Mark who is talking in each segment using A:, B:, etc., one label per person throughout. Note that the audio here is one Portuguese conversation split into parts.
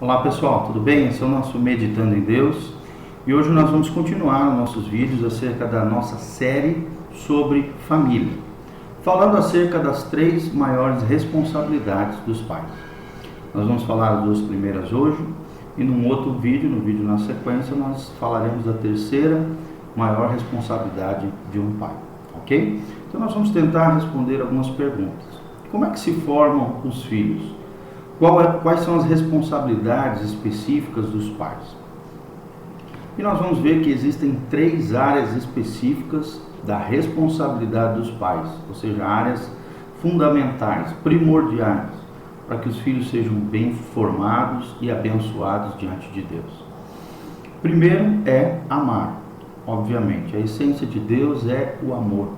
A: Olá pessoal, tudo bem? Esse é o nosso Meditando em Deus e hoje nós vamos continuar nossos vídeos acerca da nossa série sobre família, falando acerca das 3 maiores responsabilidades dos pais. Nós vamos falar das 2 primeiras hoje e num outro vídeo, no vídeo na sequência, nós falaremos da 3ª maior responsabilidade de um pai, ok? Então nós vamos tentar responder algumas perguntas. Como é que se formam os filhos? Quais são as responsabilidades específicas dos pais? E nós vamos ver que existem 3 áreas específicas da responsabilidade dos pais, ou seja, áreas fundamentais, primordiais, para que os filhos sejam bem formados e abençoados diante de Deus. Primeiro é amar, obviamente. A essência de Deus é o amor.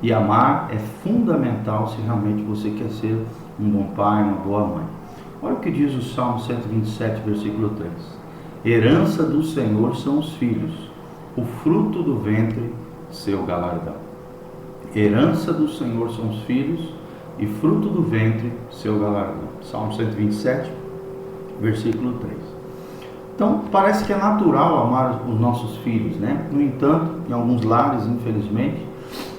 A: E amar é fundamental se realmente você quer ser um bom pai, uma boa mãe. Olha o que diz o Salmo 127, versículo 3. Herança do Senhor são os filhos, o fruto do ventre, seu galardão. Herança do Senhor são os filhos e fruto do ventre, seu galardão. Salmo 127, versículo 3. Então, parece que é natural amar os nossos filhos, né? No entanto, em alguns lares, infelizmente,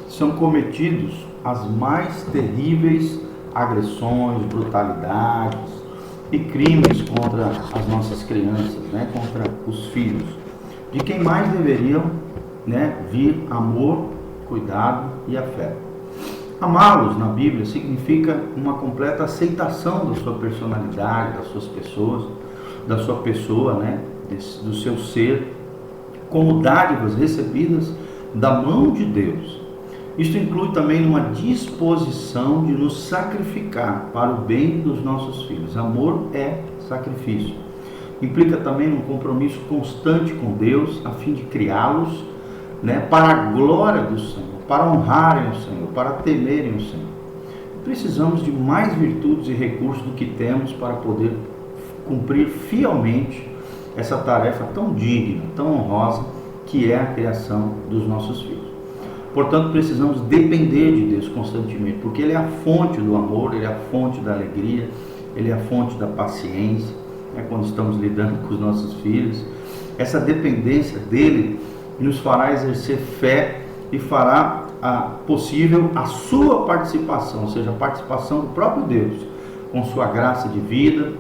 A: são cometidos as mais terríveis agressões, brutalidades e crimes contra as nossas crianças, né? Contra os filhos, de quem mais deveriam, né, vir amor, cuidado e afeto. Amá-los na Bíblia significa uma completa aceitação da sua personalidade, das suas pessoas, da sua pessoa, né, do seu ser, como dádivas recebidas da mão de Deus. Isto inclui também uma disposição de nos sacrificar para o bem dos nossos filhos. Amor é sacrifício. Implica também um compromisso constante com Deus, a fim de criá-los, né, para a glória do Senhor, para honrarem o Senhor, para temerem o Senhor. Precisamos de mais virtudes e recursos do que temos para poder cumprir fielmente essa tarefa tão digna, tão honrosa, que é a criação dos nossos filhos. Portanto, precisamos depender de Deus constantemente, porque Ele é a fonte do amor, Ele é a fonte da alegria, Ele é a fonte da paciência, né, quando estamos lidando com os nossos filhos. Essa dependência dEle nos fará exercer fé e fará possível a sua participação, ou seja, a participação do próprio Deus, com sua graça de vida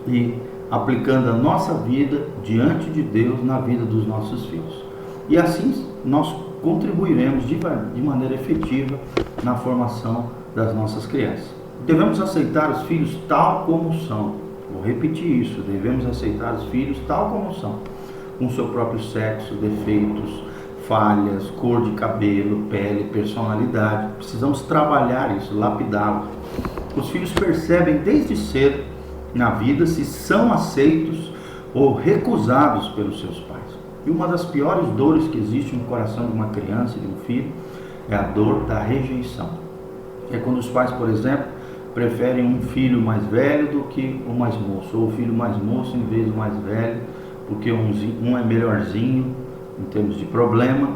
A: e aplicando a nossa vida diante de Deus na vida dos nossos filhos. E assim nós contribuiremos de maneira efetiva na formação das nossas crianças. Devemos aceitar os filhos tal como são. Vou repetir isso. Devemos aceitar os filhos tal como são, com seu próprio sexo, defeitos, falhas, cor de cabelo, pele, personalidade. Precisamos trabalhar isso, lapidá-los. Os filhos percebem desde cedo na vida se são aceitos ou recusados pelos seus pais. E uma das piores dores que existe no coração de uma criança e de um filho é a dor da rejeição. É quando os pais, por exemplo, preferem um filho mais velho do que o mais moço, ou o filho mais moço em vez do mais velho, porque um é melhorzinho em termos de problema,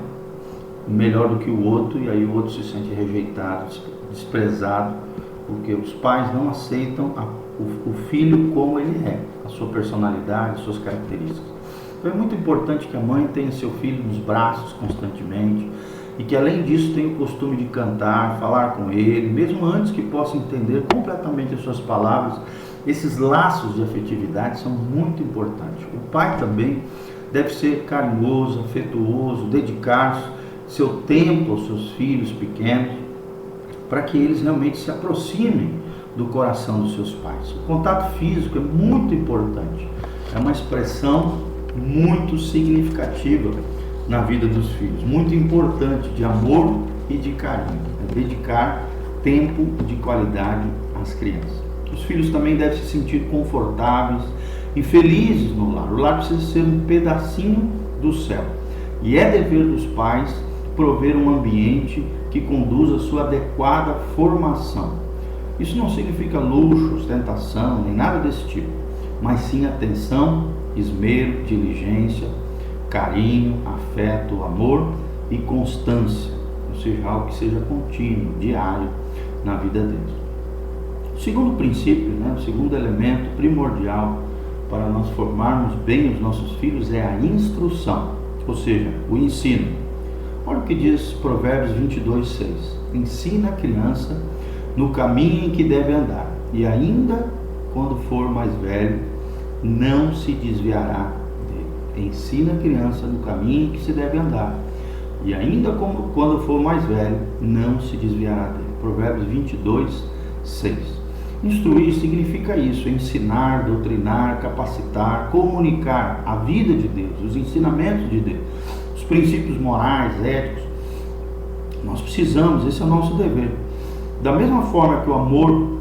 A: melhor do que o outro, e aí o outro se sente rejeitado, desprezado, porque os pais não aceitam o filho como ele é, a sua personalidade, suas características. Então é muito importante que a mãe tenha seu filho nos braços constantemente e que além disso tenha o costume de cantar, falar com ele, mesmo antes que possa entender completamente as suas palavras. Esses laços de afetividade são muito importantes. O pai também deve ser carinhoso, afetuoso, dedicar seu tempo aos seus filhos pequenos, para que eles realmente se aproximem do coração dos seus pais. O contato físico é muito importante, é uma expressão muito significativa na vida dos filhos, muito importante, de amor e de carinho, é dedicar tempo de qualidade às crianças. Os filhos também devem se sentir confortáveis e felizes no lar. O lar precisa ser um pedacinho do céu, e é dever dos pais prover um ambiente que conduza a sua adequada formação. Isso não significa luxo, ostentação, nem nada desse tipo, mas sim atenção, esmero, diligência, carinho, afeto, amor e constância, ou seja, algo que seja contínuo, diário na vida deles. O segundo princípio, o segundo elemento primordial para nós formarmos bem os nossos filhos é a instrução, ou seja, o ensino. Olha o que diz Provérbios 22:6. Ensina a criança no caminho em que deve andar, e ainda quando for mais velho, não se desviará dele. Ensina a criança no caminho em que se deve andar, e ainda quando for mais velho, não se desviará dele. Provérbios 22:6. Instruir significa isso: ensinar, doutrinar, capacitar, comunicar a vida de Deus, os ensinamentos de Deus, os princípios morais, éticos. Nós precisamos, esse é o nosso dever. Da mesma forma que o amor,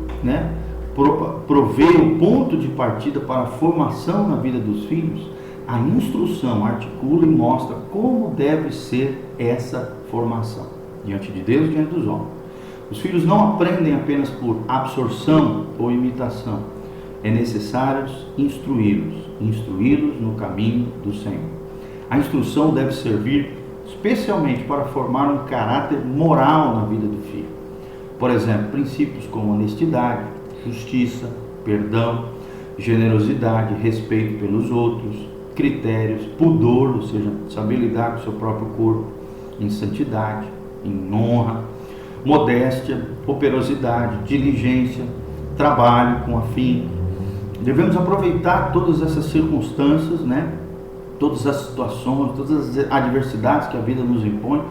A: provê o ponto de partida para a formação na vida dos filhos, a instrução articula e mostra como deve ser essa formação diante de Deus e diante dos homens. Os filhos não aprendem apenas por absorção ou imitação. É necessário instruí-los no caminho do Senhor. A instrução deve servir especialmente para formar um caráter moral na vida do filho. Por exemplo, princípios como honestidade, justiça, perdão, generosidade, respeito pelos outros, critérios, pudor, ou seja, saber lidar com o seu próprio corpo, em santidade, em honra, modéstia, operosidade, diligência, trabalho com afinco. Devemos aproveitar todas essas circunstâncias, todas as situações, todas as adversidades que a vida nos impõe,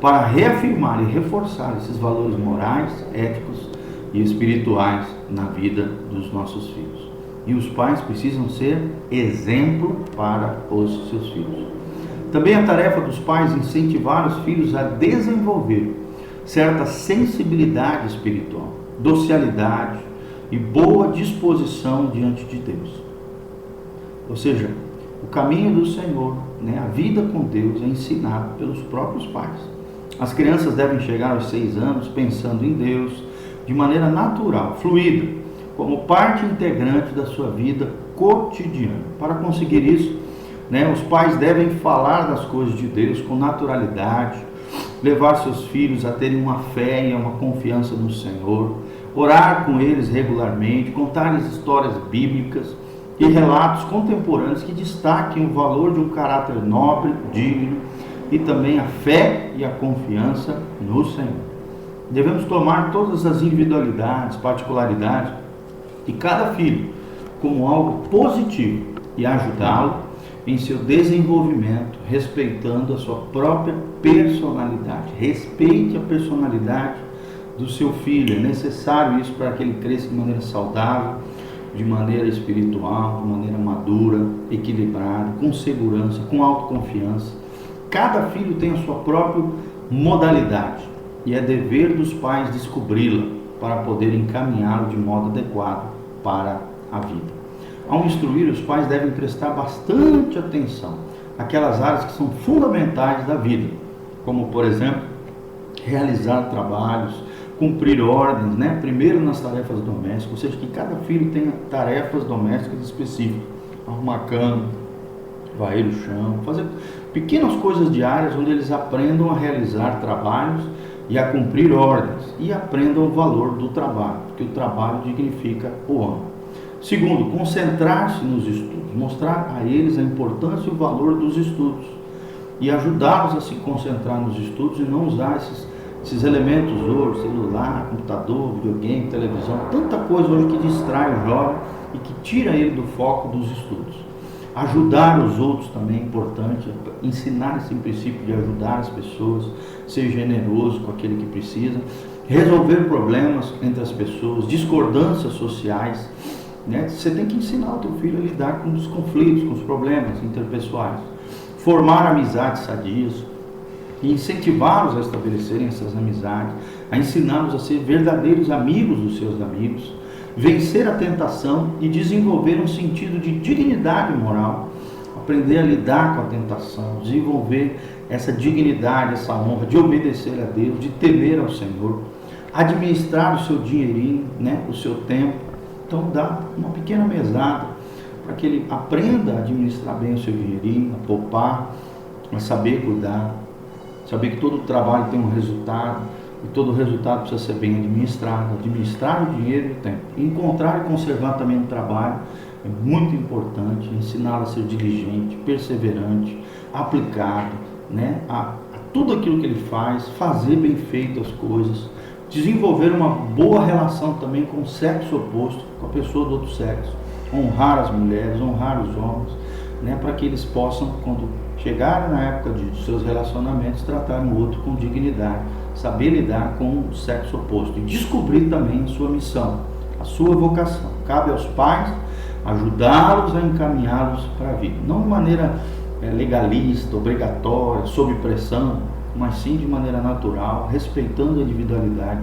A: para reafirmar e reforçar esses valores morais, éticos e espirituais na vida dos nossos filhos. E os pais precisam ser exemplo para os seus filhos. Também a tarefa dos pais é incentivar os filhos a desenvolver certa sensibilidade espiritual, docilidade e boa disposição diante de Deus. Ou seja, o caminho do Senhor, a vida com Deus é ensinado pelos próprios pais. As crianças devem chegar aos 6 anos pensando em Deus de maneira natural, fluida, como parte integrante da sua vida cotidiana. Para conseguir isso, os pais devem falar das coisas de Deus com naturalidade, levar seus filhos a terem uma fé e uma confiança no Senhor, orar com eles regularmente, contar-lhes histórias bíblicas e relatos contemporâneos que destaquem o valor de um caráter nobre, digno, e também a fé e a confiança no Senhor. Devemos tomar todas as individualidades, particularidades de cada filho como algo positivo e ajudá-lo em seu desenvolvimento, respeitando a sua própria personalidade. Respeite a personalidade do seu filho. É necessário isso para que ele cresça de maneira saudável, de maneira espiritual, de maneira madura, equilibrada, com segurança, com autoconfiança. Cada filho tem a sua própria modalidade e é dever dos pais descobri-la para poder encaminhá-lo de modo adequado para a vida. Ao instruir, os pais devem prestar bastante atenção àquelas áreas que são fundamentais da vida, como, por exemplo, realizar trabalhos, cumprir ordens, primeiro nas tarefas domésticas, ou seja, que cada filho tenha tarefas domésticas específicas, arrumar a cama, varrer o chão, fazer pequenas coisas diárias onde eles aprendam a realizar trabalhos e a cumprir ordens e aprendam o valor do trabalho, porque o trabalho dignifica o homem. Segundo, concentrar-se nos estudos, mostrar a eles a importância e o valor dos estudos e ajudá-los a se concentrar nos estudos e não usar esses elementos hoje, celular, computador, videogame, televisão, tanta coisa hoje que distrai o jovem e que tira ele do foco dos estudos. Ajudar os outros também é importante, ensinar esse princípio de ajudar as pessoas, ser generoso com aquele que precisa, resolver problemas entre as pessoas, discordâncias sociais. Você tem que ensinar o teu filho a lidar com os conflitos, com os problemas interpessoais, formar amizades sadias e incentivá-los a estabelecerem essas amizades, a ensiná-los a ser verdadeiros amigos dos seus amigos, vencer a tentação e desenvolver um sentido de dignidade moral, aprender a lidar com a tentação, desenvolver essa dignidade, essa honra de obedecer a Deus, de temer ao Senhor, administrar o seu dinheirinho, o seu tempo. Então dá uma pequena mesada para que ele aprenda a administrar bem o seu dinheirinho, a poupar, a saber cuidar, saber que todo trabalho tem um resultado e todo resultado precisa ser bem administrado, administrar o dinheiro e o tempo, encontrar e conservar também no trabalho É muito importante ensiná-lo a ser diligente, perseverante, aplicado, né, a tudo aquilo que ele faz, fazer bem feito as coisas, desenvolver uma boa relação também com o sexo oposto, com a pessoa do outro sexo, honrar as mulheres, honrar os homens, né, para que eles possam, quando chegarem na época de seus relacionamentos, tratar o outro com dignidade, saber lidar com o sexo oposto e descobrir também a sua missão, a sua vocação. Cabe aos pais ajudá-los a encaminhá-los para a vida, não de maneira legalista, obrigatória, sob pressão, mas sim de maneira natural, respeitando a individualidade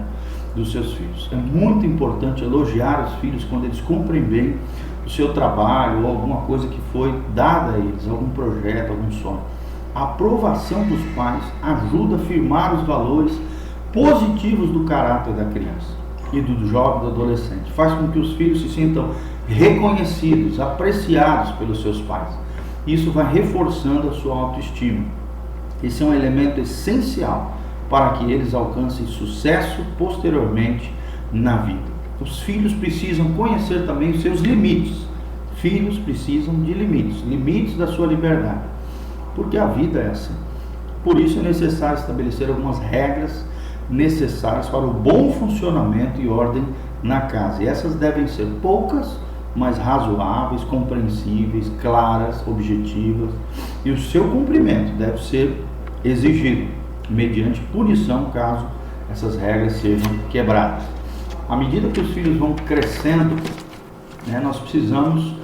A: dos seus filhos. É muito importante elogiar os filhos quando eles cumprem bem o seu trabalho ou alguma coisa que foi dada a eles, algum projeto, algum sonho. A aprovação dos pais ajuda a firmar os valores positivos do caráter da criança e do jovem, do adolescente. Faz com que os filhos se sintam reconhecidos, apreciados pelos seus pais. Isso vai reforçando a sua autoestima. Esse é um elemento essencial para que eles alcancem sucesso posteriormente na vida. Os filhos precisam conhecer também os seus limites. Filhos precisam de limites, limites da sua liberdade, porque a vida é assim. Por isso é necessário estabelecer algumas regras necessárias para o bom funcionamento e ordem na casa. E essas devem ser poucas, mas razoáveis, compreensíveis, claras, objetivas, e o seu cumprimento deve ser exigido mediante punição caso essas regras sejam quebradas. À medida que os filhos vão crescendo, né, nós precisamos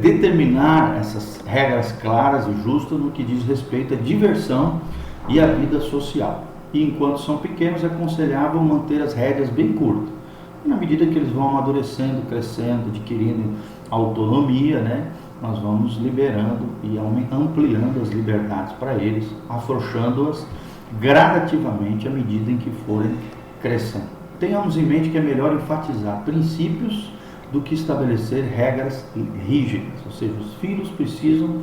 A: determinar essas regras claras e justas no que diz respeito à diversão e à vida social. E enquanto são pequenos, é aconselhável manter as rédeas bem curtas. Na medida que eles vão amadurecendo, crescendo, adquirindo autonomia, né, nós vamos liberando e ampliando as liberdades para eles, afrouxando-as gradativamente à medida em que forem crescendo. Tenhamos em mente que é melhor enfatizar princípios do que estabelecer regras rígidas, ou seja, os filhos precisam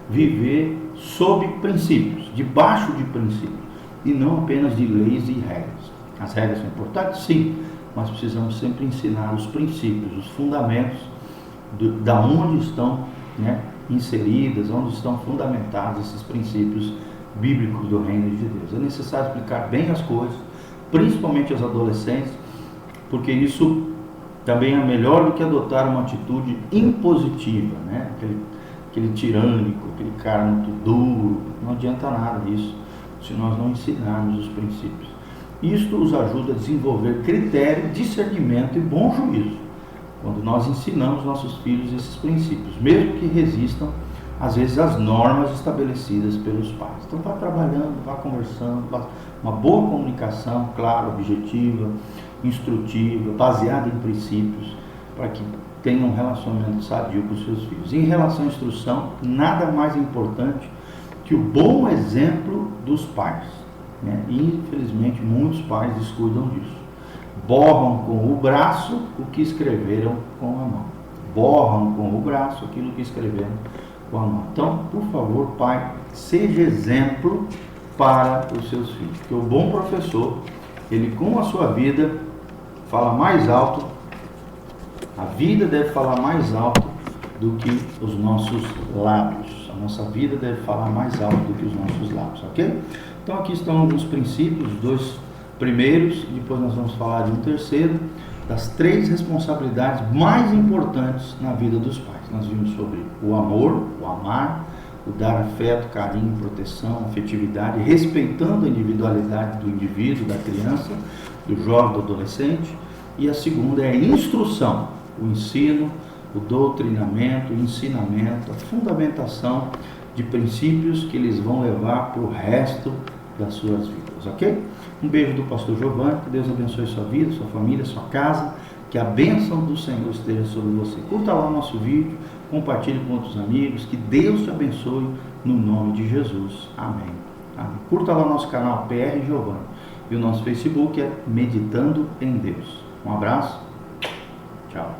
A: viver sob princípios, debaixo de princípios, e não apenas de leis e regras. As regras são importantes, sim, mas precisamos sempre ensinar os princípios, os fundamentos da onde estão, né, inseridas, onde estão fundamentados esses princípios bíblicos do reino de Deus. É necessário explicar bem as coisas, principalmente aos adolescentes, porque isso também é melhor do que adotar uma atitude impositiva, né? Aquele tirânico, aquele cara muito duro. Não adianta nada disso se nós não ensinarmos os princípios. Isto os ajuda a desenvolver critério, discernimento e bom juízo, quando nós ensinamos nossos filhos esses princípios, mesmo que resistam, às vezes, às normas estabelecidas pelos pais. Então, vá trabalhando, vá conversando, uma boa comunicação, clara, objetiva, instrutiva, baseada em princípios, para que tenham um relacionamento sadio com os seus filhos. Em relação à instrução, nada mais importante que o bom exemplo dos pais, né? E, infelizmente, muitos pais descuidam disso. Borram com o braço o que escreveram com a mão. Borram com o braço aquilo que escreveram com a mão. Então, por favor, pai, seja exemplo para os seus filhos. Porque o bom professor, ele com a sua vida fala mais alto, a vida deve falar mais alto do que os nossos lábios. A nossa vida deve falar mais alto do que os nossos lábios, ok? Então aqui estão alguns princípios, os dois primeiros, e depois nós vamos falar de um terceiro, das 3 responsabilidades mais importantes na vida dos pais. Nós vimos sobre o amor, o amar, o dar afeto, carinho, proteção, afetividade, respeitando a individualidade do indivíduo, da criança, do jovem, do adolescente. E a segunda é a instrução, o ensino, o doutrinamento, o ensinamento, a fundamentação de princípios que eles vão levar para o resto das suas vidas, ok? Um beijo do pastor Giovanni, que Deus abençoe sua vida, sua família, sua casa, que a bênção do Senhor esteja sobre você. Curta lá o nosso vídeo, compartilhe com outros amigos, que Deus te abençoe no nome de Jesus. Amém. Amém. Curta lá o nosso canal PR Giovanni e o nosso Facebook é Meditando em Deus. Um abraço, tchau.